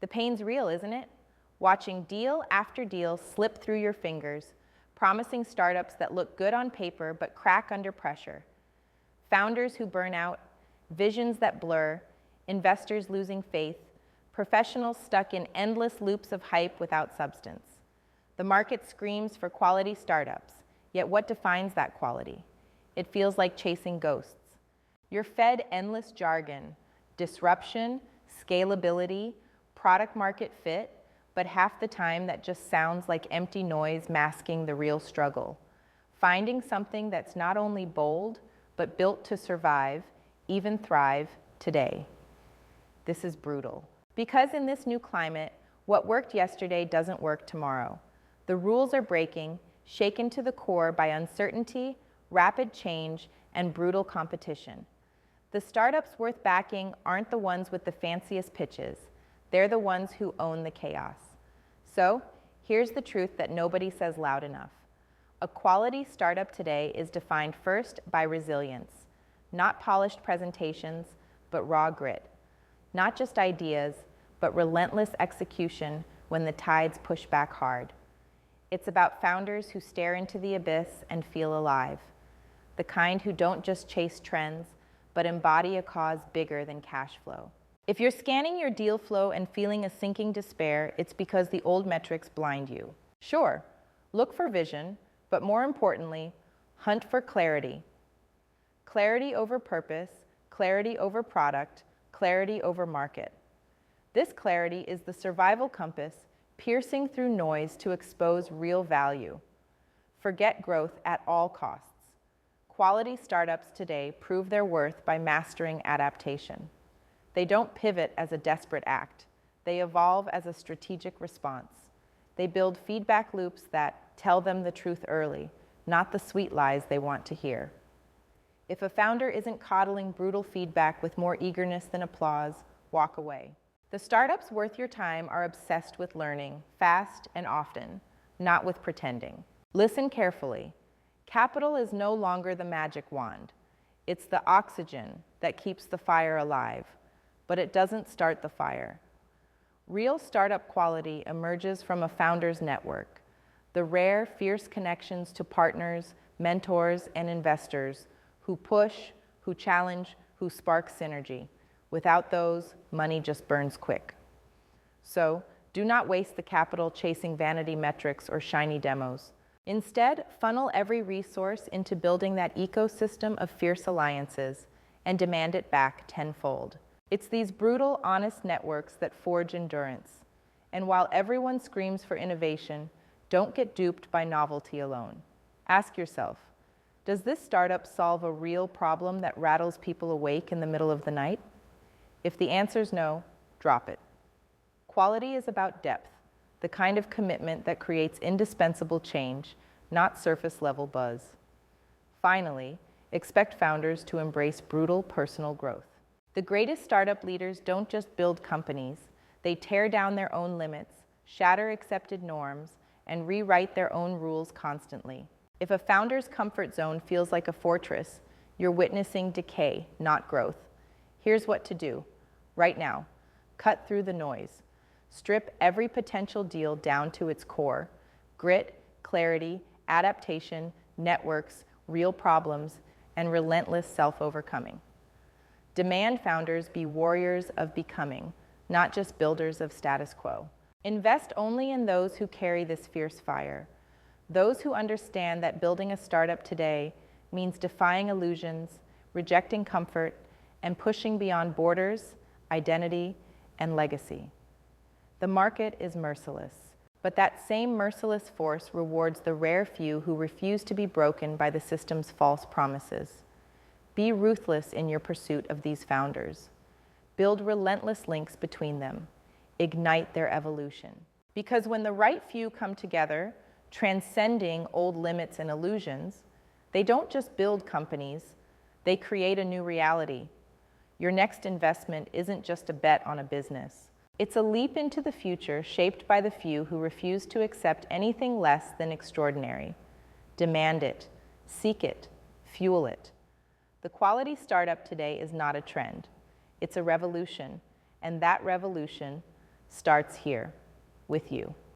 pain's real, isn't it? Watching deal after deal slip through your fingers, promising startups that look good on paper but crack under pressure. Founders who burn out, visions that blur, investors losing faith, professionals stuck in endless loops of hype without substance. The market screams for quality startups, yet what defines that quality? It feels like chasing ghosts. You're fed endless jargon, disruption, scalability, product market fit, but half the time that just sounds like empty noise masking the real struggle. Finding something that's not only bold, but built to survive, even thrive today. This is brutal. Because in this new climate, what worked yesterday doesn't work tomorrow. The rules are breaking, shaken to the core by uncertainty, rapid change, and brutal competition. The startups worth backing aren't the ones with the fanciest pitches. They're the ones who own the chaos. So, here's the truth that nobody says loud enough. A quality startup today is defined first by resilience, not polished presentations, but raw grit. Not just ideas, but relentless execution when the tides push back hard. It's about founders who stare into the abyss and feel alive, the kind who don't just chase trends, but embody a cause bigger than cash flow. If you're scanning your deal flow and feeling a sinking despair, it's because the old metrics blind you. Sure, look for vision, but more importantly, hunt for clarity. Clarity over purpose, clarity over product, clarity over market. This clarity is the survival compass piercing through noise to expose real value. Forget growth at all costs. Quality startups today prove their worth by mastering adaptation. They don't pivot as a desperate act. They evolve as a strategic response. They build feedback loops that tell them the truth early, not the sweet lies they want to hear. If a founder isn't coddling brutal feedback with more eagerness than applause, walk away. The startups worth your time are obsessed with learning, fast and often, not with pretending. Listen carefully. Capital is no longer the magic wand. It's the oxygen that keeps the fire alive, but it doesn't start the fire. Real startup quality emerges from a founder's network, the rare, fierce connections to partners, mentors, and investors who push, who challenge, who spark synergy. Without those, money just burns quick. So, do not waste the capital chasing vanity metrics or shiny demos. Instead, funnel every resource into building that ecosystem of fierce alliances and demand it back tenfold. It's these brutal, honest networks that forge endurance. And while everyone screams for innovation, don't get duped by novelty alone. Ask yourself, does this startup solve a real problem that rattles people awake in the middle of the night? If the answer's no, drop it. Quality is about depth, the kind of commitment that creates indispensable change, not surface-level buzz. Finally, expect founders to embrace brutal personal growth. The greatest startup leaders don't just build companies, they tear down their own limits, shatter accepted norms, and rewrite their own rules constantly. If a founder's comfort zone feels like a fortress, you're witnessing decay, not growth. Here's what to do. Right now, cut through the noise. Strip every potential deal down to its core. Grit, clarity, adaptation, networks, real problems, and relentless self-overcoming. Demand founders be warriors of becoming, not just builders of status quo. Invest only in those who carry this fierce fire. Those who understand that building a startup today means defying illusions, rejecting comfort, and pushing beyond borders, identity, and legacy. The market is merciless, but that same merciless force rewards the rare few who refuse to be broken by the system's false promises. Be ruthless in your pursuit of these founders. Build relentless links between them. Ignite their evolution. Because when the right few come together, transcending old limits and illusions, they don't just build companies, they create a new reality. Your next investment isn't just a bet on a business. It's a leap into the future shaped by the few who refuse to accept anything less than extraordinary. Demand it, seek it, fuel it. The quality startup today is not a trend. It's a revolution, and that revolution, starts here with you.